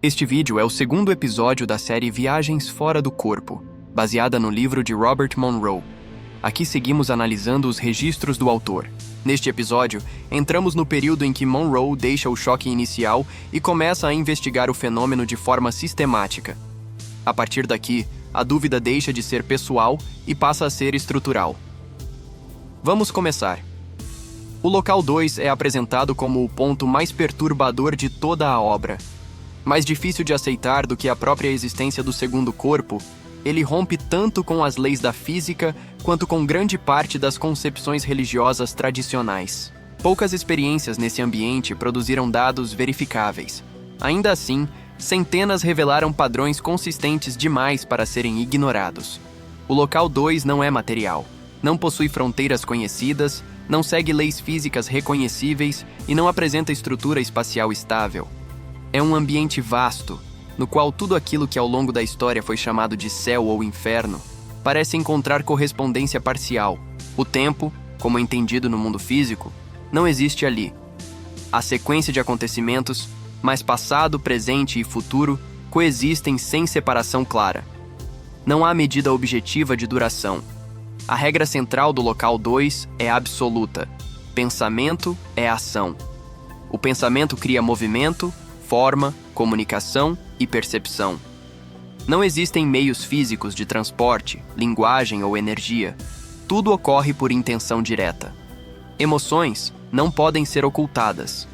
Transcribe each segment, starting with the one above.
Este vídeo é o segundo episódio da série Viagens Fora do Corpo, baseada no livro de Robert Monroe. Aqui seguimos analisando os registros do autor. Neste episódio, entramos no período em que Monroe deixa o choque inicial e começa a investigar o fenômeno de forma sistemática. A partir daqui, a dúvida deixa de ser pessoal e passa a ser estrutural. Vamos começar. O local 2 é apresentado como o ponto mais perturbador de toda a obra. Mais difícil de aceitar do que a própria existência do segundo corpo, ele rompe tanto com as leis da física quanto com grande parte das concepções religiosas tradicionais. Poucas experiências nesse ambiente produziram dados verificáveis. Ainda assim, centenas revelaram padrões consistentes demais para serem ignorados. O local 2 não é material, não possui fronteiras conhecidas, não segue leis físicas reconhecíveis e não apresenta estrutura espacial estável. É um ambiente vasto, no qual tudo aquilo que ao longo da história foi chamado de céu ou inferno, parece encontrar correspondência parcial. O tempo, como entendido no mundo físico, não existe ali. A sequência de acontecimentos, mas passado, presente e futuro, coexistem sem separação clara. Não há medida objetiva de duração. A regra central do local 2 é absoluta. Pensamento é ação. O pensamento cria movimento, forma, comunicação e percepção. Não existem meios físicos de transporte, linguagem ou energia. Tudo ocorre por intenção direta. Emoções não podem ser ocultadas.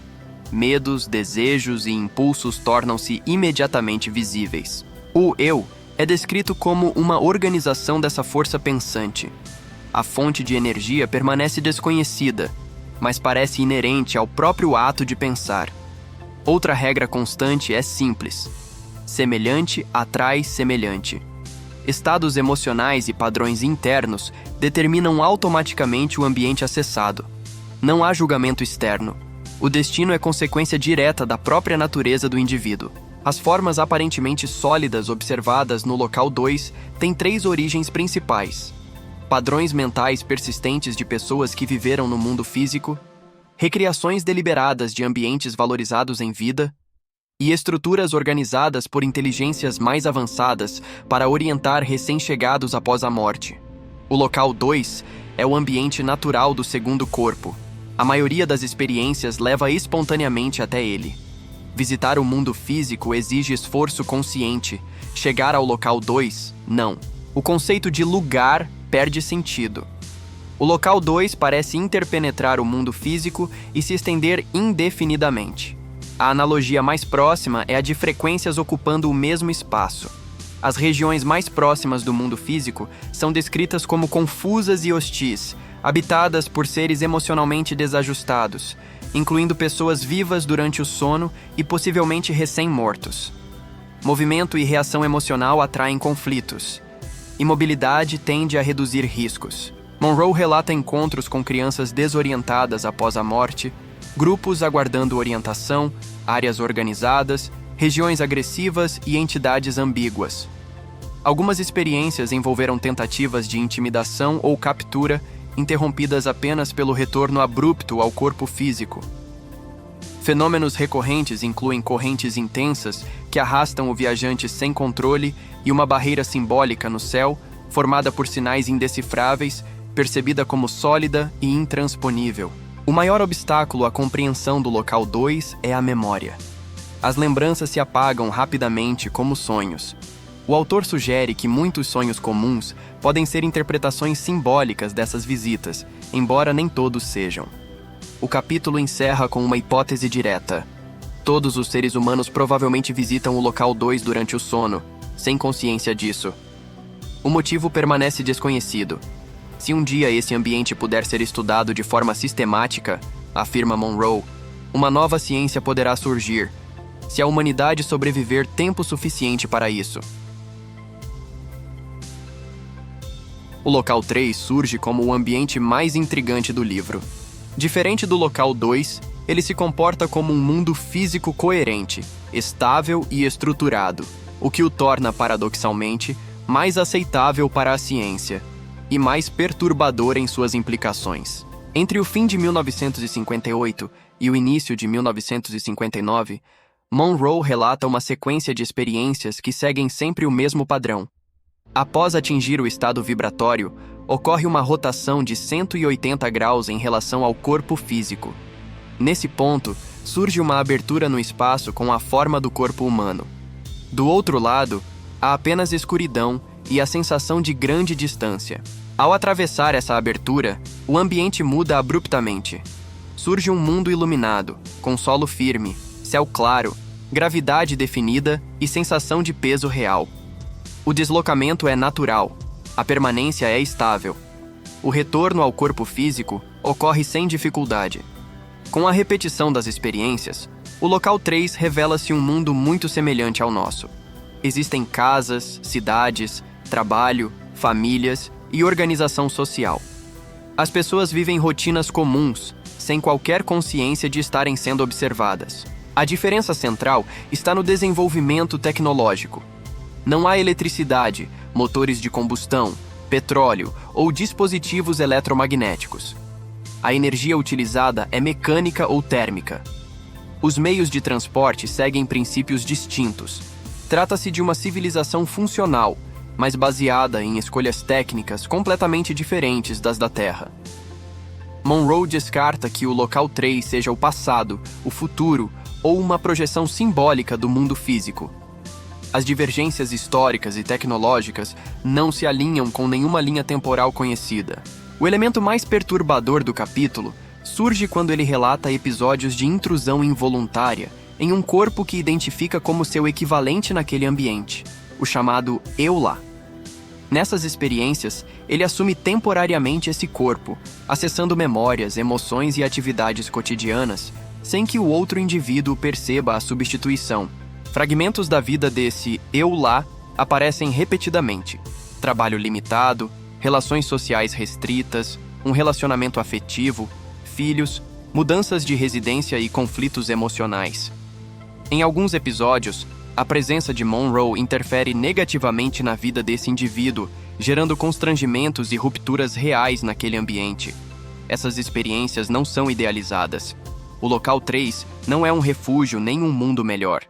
Medos, desejos e impulsos tornam-se imediatamente visíveis. O eu é descrito como uma organização dessa força pensante. A fonte de energia permanece desconhecida, mas parece inerente ao próprio ato de pensar. Outra regra constante é simples. Semelhante atrai semelhante. Estados emocionais e padrões internos determinam automaticamente o ambiente acessado. Não há julgamento externo. O destino é consequência direta da própria natureza do indivíduo. As formas aparentemente sólidas observadas no local 2 têm 3 origens principais: padrões mentais persistentes de pessoas que viveram no mundo físico, recriações deliberadas de ambientes valorizados em vida e estruturas organizadas por inteligências mais avançadas para orientar recém-chegados após a morte. O local 2 é o ambiente natural do segundo corpo. A maioria das experiências leva espontaneamente até ele. Visitar o mundo físico exige esforço consciente. Chegar ao local 2, não. O conceito de lugar perde sentido. O local 2 parece interpenetrar o mundo físico e se estender indefinidamente. A analogia mais próxima é a de frequências ocupando o mesmo espaço. As regiões mais próximas do mundo físico são descritas como confusas e hostis, habitadas por seres emocionalmente desajustados, incluindo pessoas vivas durante o sono e possivelmente recém-mortos. Movimento e reação emocional atraem conflitos. Imobilidade tende a reduzir riscos. Monroe relata encontros com crianças desorientadas após a morte, grupos aguardando orientação, áreas organizadas, regiões agressivas e entidades ambíguas. Algumas experiências envolveram tentativas de intimidação ou captura, interrompidas apenas pelo retorno abrupto ao corpo físico. Fenômenos recorrentes incluem correntes intensas que arrastam o viajante sem controle e uma barreira simbólica no céu, formada por sinais indecifráveis, percebida como sólida e intransponível. O maior obstáculo à compreensão do local 2 é a memória. As lembranças se apagam rapidamente como sonhos. O autor sugere que muitos sonhos comuns podem ser interpretações simbólicas dessas visitas, embora nem todos sejam. O capítulo encerra com uma hipótese direta. Todos os seres humanos provavelmente visitam o local 2 durante o sono, sem consciência disso. O motivo permanece desconhecido. Se um dia esse ambiente puder ser estudado de forma sistemática, afirma Monroe, uma nova ciência poderá surgir, se a humanidade sobreviver tempo suficiente para isso. O local 3 surge como o ambiente mais intrigante do livro. Diferente do local 2, ele se comporta como um mundo físico coerente, estável e estruturado, o que o torna, paradoxalmente, mais aceitável para a ciência e mais perturbador em suas implicações. Entre o fim de 1958 e o início de 1959, Monroe relata uma sequência de experiências que seguem sempre o mesmo padrão. Após atingir o estado vibratório, ocorre uma rotação de 180 graus em relação ao corpo físico. Nesse ponto, surge uma abertura no espaço com a forma do corpo humano. Do outro lado, há apenas escuridão e a sensação de grande distância. Ao atravessar essa abertura, o ambiente muda abruptamente. Surge um mundo iluminado, com solo firme, céu claro, gravidade definida e sensação de peso real. O deslocamento é natural, a permanência é estável. O retorno ao corpo físico ocorre sem dificuldade. Com a repetição das experiências, o local 3 revela-se um mundo muito semelhante ao nosso. Existem casas, cidades, trabalho, famílias e organização social. As pessoas vivem rotinas comuns, sem qualquer consciência de estarem sendo observadas. A diferença central está no desenvolvimento tecnológico. Não há eletricidade, motores de combustão, petróleo ou dispositivos eletromagnéticos. A energia utilizada é mecânica ou térmica. Os meios de transporte seguem princípios distintos. Trata-se de uma civilização funcional, mas baseada em escolhas técnicas completamente diferentes das da Terra. Monroe descarta que o local 3 seja o passado, o futuro ou uma projeção simbólica do mundo físico. As divergências históricas e tecnológicas não se alinham com nenhuma linha temporal conhecida. O elemento mais perturbador do capítulo surge quando ele relata episódios de intrusão involuntária em um corpo que identifica como seu equivalente naquele ambiente, o chamado eu lá. Nessas experiências, ele assume temporariamente esse corpo, acessando memórias, emoções e atividades cotidianas, sem que o outro indivíduo perceba a substituição. Fragmentos da vida desse eu lá aparecem repetidamente. Trabalho limitado, relações sociais restritas, um relacionamento afetivo, filhos, mudanças de residência e conflitos emocionais. Em alguns episódios, a presença de Monroe interfere negativamente na vida desse indivíduo, gerando constrangimentos e rupturas reais naquele ambiente. Essas experiências não são idealizadas. O local 3 não é um refúgio nem um mundo melhor.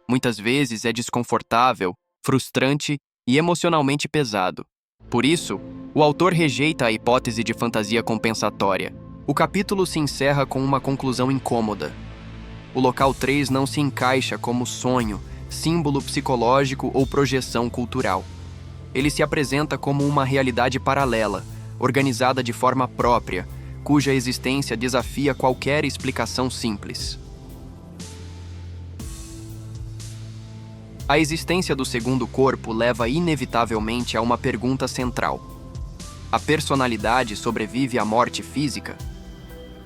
Muitas vezes é desconfortável, frustrante e emocionalmente pesado. Por isso, o autor rejeita a hipótese de fantasia compensatória. O capítulo se encerra com uma conclusão incômoda. O local 3 não se encaixa como sonho, símbolo psicológico ou projeção cultural. Ele se apresenta como uma realidade paralela, organizada de forma própria, cuja existência desafia qualquer explicação simples. A existência do segundo corpo leva inevitavelmente a uma pergunta central. A personalidade sobrevive à morte física?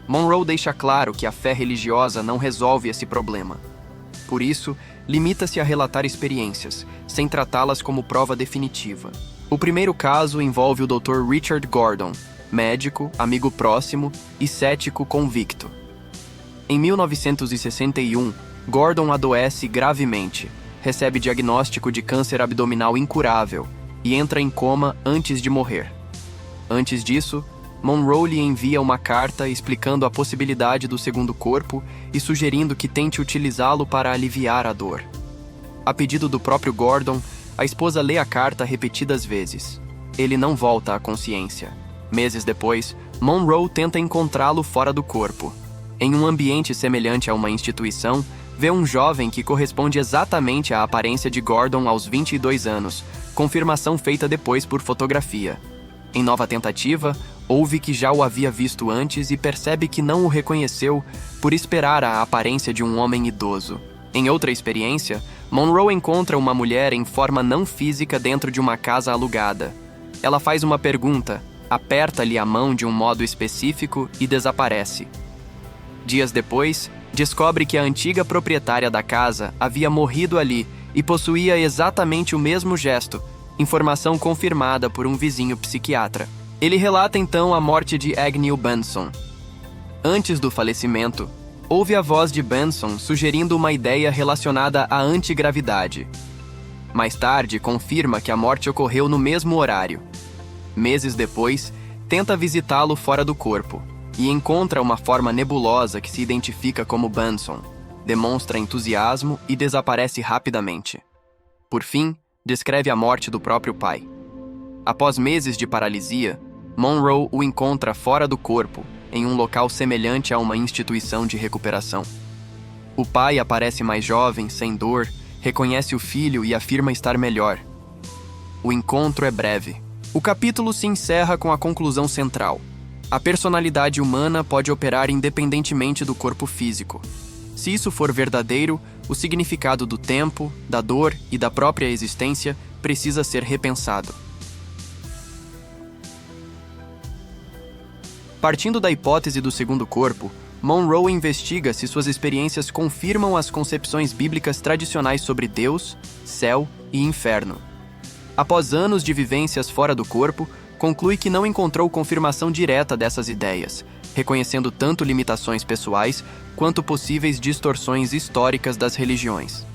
Monroe deixa claro que a fé religiosa não resolve esse problema. Por isso, limita-se a relatar experiências, sem tratá-las como prova definitiva. O primeiro caso envolve o Dr. Richard Gordon, médico, amigo próximo e cético convicto. Em 1961, Gordon adoece gravemente, recebe diagnóstico de câncer abdominal incurável e entra em coma antes de morrer. Antes disso, Monroe lhe envia uma carta explicando a possibilidade do segundo corpo e sugerindo que tente utilizá-lo para aliviar a dor. A pedido do próprio Gordon, a esposa lê a carta repetidas vezes. Ele não volta à consciência. Meses depois, Monroe tenta encontrá-lo fora do corpo. Em um ambiente semelhante a uma instituição, vê um jovem que corresponde exatamente à aparência de Gordon aos 22 anos, confirmação feita depois por fotografia. Em nova tentativa, ouve que já o havia visto antes e percebe que não o reconheceu por esperar a aparência de um homem idoso. Em outra experiência, Monroe encontra uma mulher em forma não física dentro de uma casa alugada. Ela faz uma pergunta, aperta-lhe a mão de um modo específico e desaparece. Dias depois, descobre que a antiga proprietária da casa havia morrido ali e possuía exatamente o mesmo gesto, informação confirmada por um vizinho psiquiatra. Ele relata então a morte de Agnew Benson. Antes do falecimento, ouve a voz de Benson sugerindo uma ideia relacionada à antigravidade. Mais tarde, confirma que a morte ocorreu no mesmo horário. Meses depois, tenta visitá-lo fora do corpo e encontra uma forma nebulosa que se identifica como Benson. demonstra entusiasmo e desaparece rapidamente. Por fim, descreve a morte do próprio pai. Após meses de paralisia, Monroe o encontra fora do corpo, em um local semelhante a uma instituição de recuperação. O pai aparece mais jovem, sem dor, reconhece o filho e afirma estar melhor. O encontro é breve. O capítulo se encerra com a conclusão central. A personalidade humana pode operar independentemente do corpo físico. Se isso for verdadeiro, o significado do tempo, da dor e da própria existência precisa ser repensado. Partindo da hipótese do segundo corpo, Monroe investiga se suas experiências confirmam as concepções bíblicas tradicionais sobre Deus, céu e inferno. Após anos de vivências fora do corpo, conclui que não encontrou confirmação direta dessas ideias, reconhecendo tanto limitações pessoais quanto possíveis distorções históricas das religiões.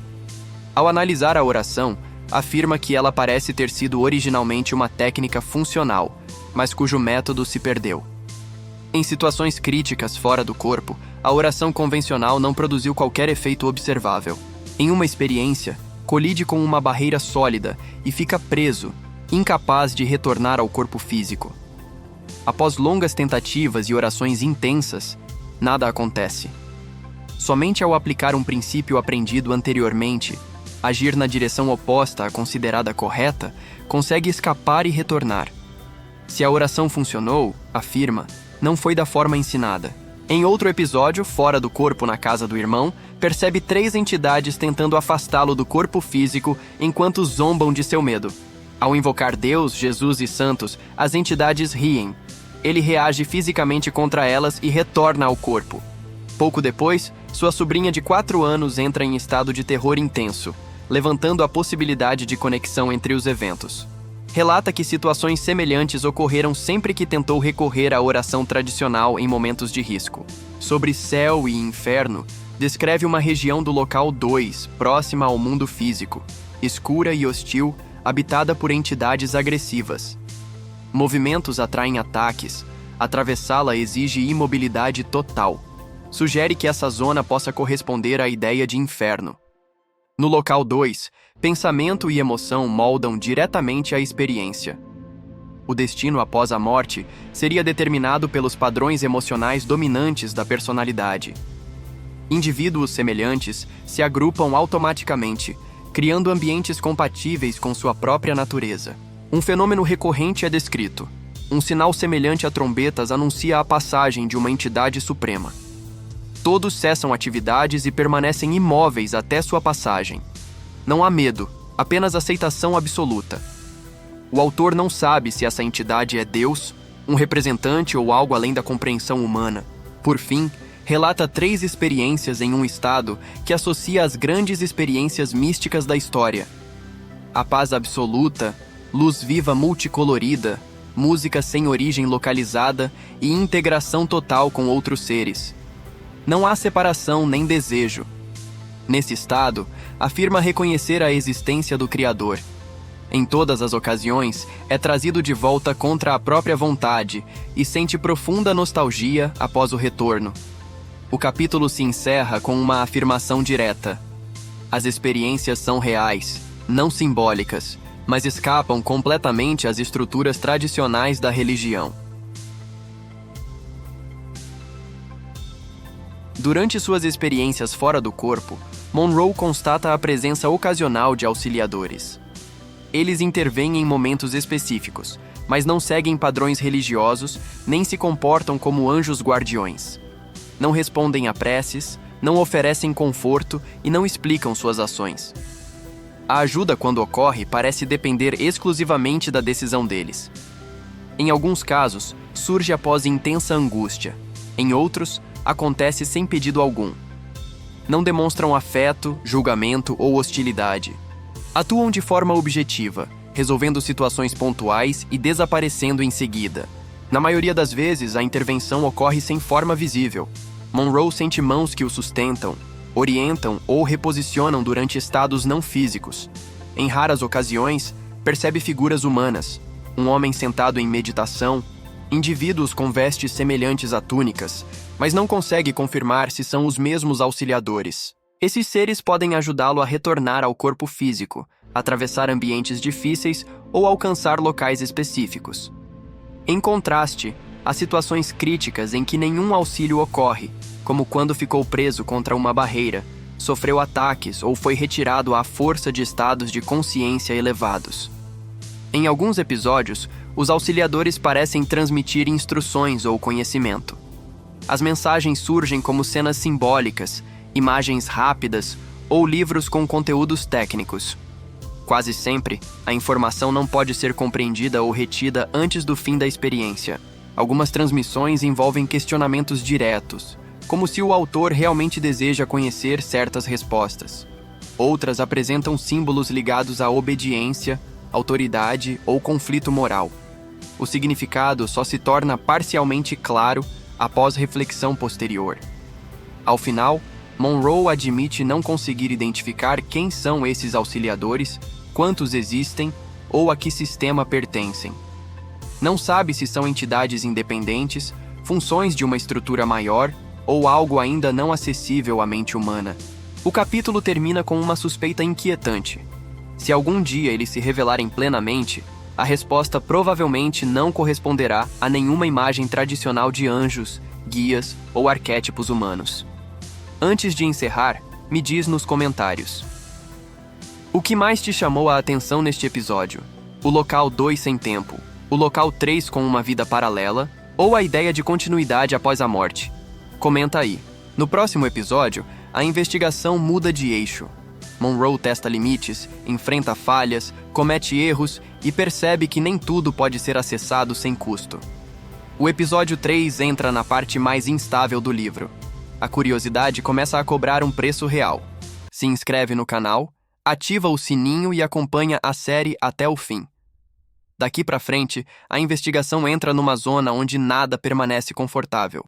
Ao analisar a oração, afirma que ela parece ter sido originalmente uma técnica funcional, mas cujo método se perdeu. Em situações críticas fora do corpo, a oração convencional não produziu qualquer efeito observável. Em uma experiência, colide com uma barreira sólida e fica preso, incapaz de retornar ao corpo físico. Após longas tentativas e orações intensas, nada acontece. Somente ao aplicar um princípio aprendido anteriormente, agir na direção oposta à considerada correta, consegue escapar e retornar. Se a oração funcionou, afirma, não foi da forma ensinada. Em outro episódio, fora do corpo na casa do irmão, percebe 3 entidades tentando afastá-lo do corpo físico enquanto zombam de seu medo. Ao invocar Deus, Jesus e santos, as entidades riem. Ele reage fisicamente contra elas e retorna ao corpo. Pouco depois, sua sobrinha de 4 anos entra em estado de terror intenso, levantando a possibilidade de conexão entre os eventos. Relata que situações semelhantes ocorreram sempre que tentou recorrer à oração tradicional em momentos de risco. Sobre céu e inferno, descreve uma região do local 2, próxima ao mundo físico, escura e hostil, habitada por entidades agressivas. Movimentos atraem ataques, atravessá-la exige imobilidade total. Sugere que essa zona possa corresponder à ideia de inferno. No local 2, pensamento e emoção moldam diretamente a experiência. O destino após a morte seria determinado pelos padrões emocionais dominantes da personalidade. Indivíduos semelhantes se agrupam automaticamente, criando ambientes compatíveis com sua própria natureza. Um fenômeno recorrente é descrito. Um sinal semelhante a trombetas anuncia a passagem de uma entidade suprema. Todos cessam atividades e permanecem imóveis até sua passagem. Não há medo, apenas aceitação absoluta. O autor não sabe se essa entidade é Deus, um representante ou algo além da compreensão humana. Por fim, relata 3 experiências em um estado que associa às grandes experiências místicas da história. A paz absoluta, luz viva multicolorida, música sem origem localizada e integração total com outros seres. Não há separação nem desejo. Nesse estado, afirma reconhecer a existência do Criador. Em todas as ocasiões, é trazido de volta contra a própria vontade e sente profunda nostalgia após o retorno. O capítulo se encerra com uma afirmação direta. As experiências são reais, não simbólicas, mas escapam completamente às estruturas tradicionais da religião. Durante suas experiências fora do corpo, Monroe constata a presença ocasional de auxiliadores. Eles intervêm em momentos específicos, mas não seguem padrões religiosos, nem se comportam como anjos guardiões. Não respondem a preces, não oferecem conforto e não explicam suas ações. A ajuda, quando ocorre, parece depender exclusivamente da decisão deles. Em alguns casos, surge após intensa angústia. Em outros, acontece sem pedido algum. Não demonstram afeto, julgamento ou hostilidade. Atuam de forma objetiva, resolvendo situações pontuais e desaparecendo em seguida. Na maioria das vezes, a intervenção ocorre sem forma visível. Monroe sente mãos que o sustentam, orientam ou reposicionam durante estados não físicos. Em raras ocasiões, percebe figuras humanas, um homem sentado em meditação, indivíduos com vestes semelhantes a túnicas, mas não consegue confirmar se são os mesmos auxiliadores. Esses seres podem ajudá-lo a retornar ao corpo físico, atravessar ambientes difíceis ou alcançar locais específicos. Em contraste, há situações críticas em que nenhum auxílio ocorre, como quando ficou preso contra uma barreira, sofreu ataques ou foi retirado à força de estados de consciência elevados. Em alguns episódios, os auxiliadores parecem transmitir instruções ou conhecimento. As mensagens surgem como cenas simbólicas, imagens rápidas ou livros com conteúdos técnicos. Quase sempre, a informação não pode ser compreendida ou retida antes do fim da experiência. Algumas transmissões envolvem questionamentos diretos, como se o autor realmente deseja conhecer certas respostas. Outras apresentam símbolos ligados à obediência, autoridade ou conflito moral. O significado só se torna parcialmente claro após reflexão posterior. Ao final, Monroe admite não conseguir identificar quem são esses auxiliadores, quantos existem ou a que sistema pertencem. Não sabe se são entidades independentes, funções de uma estrutura maior ou algo ainda não acessível à mente humana. O capítulo termina com uma suspeita inquietante. Se algum dia eles se revelarem plenamente, a resposta provavelmente não corresponderá a nenhuma imagem tradicional de anjos, guias ou arquétipos humanos. Antes de encerrar, me diz nos comentários: o que mais te chamou a atenção neste episódio? O local 2 sem tempo, o local 3 com uma vida paralela, ou a ideia de continuidade após a morte? Comenta aí. No próximo episódio, a investigação muda de eixo. Monroe testa limites, enfrenta falhas, comete erros e percebe que nem tudo pode ser acessado sem custo. O episódio 3 entra na parte mais instável do livro. A curiosidade começa a cobrar um preço real. Se inscreve no canal, ativa o sininho e acompanha a série até o fim. Daqui pra frente, a investigação entra numa zona onde nada permanece confortável.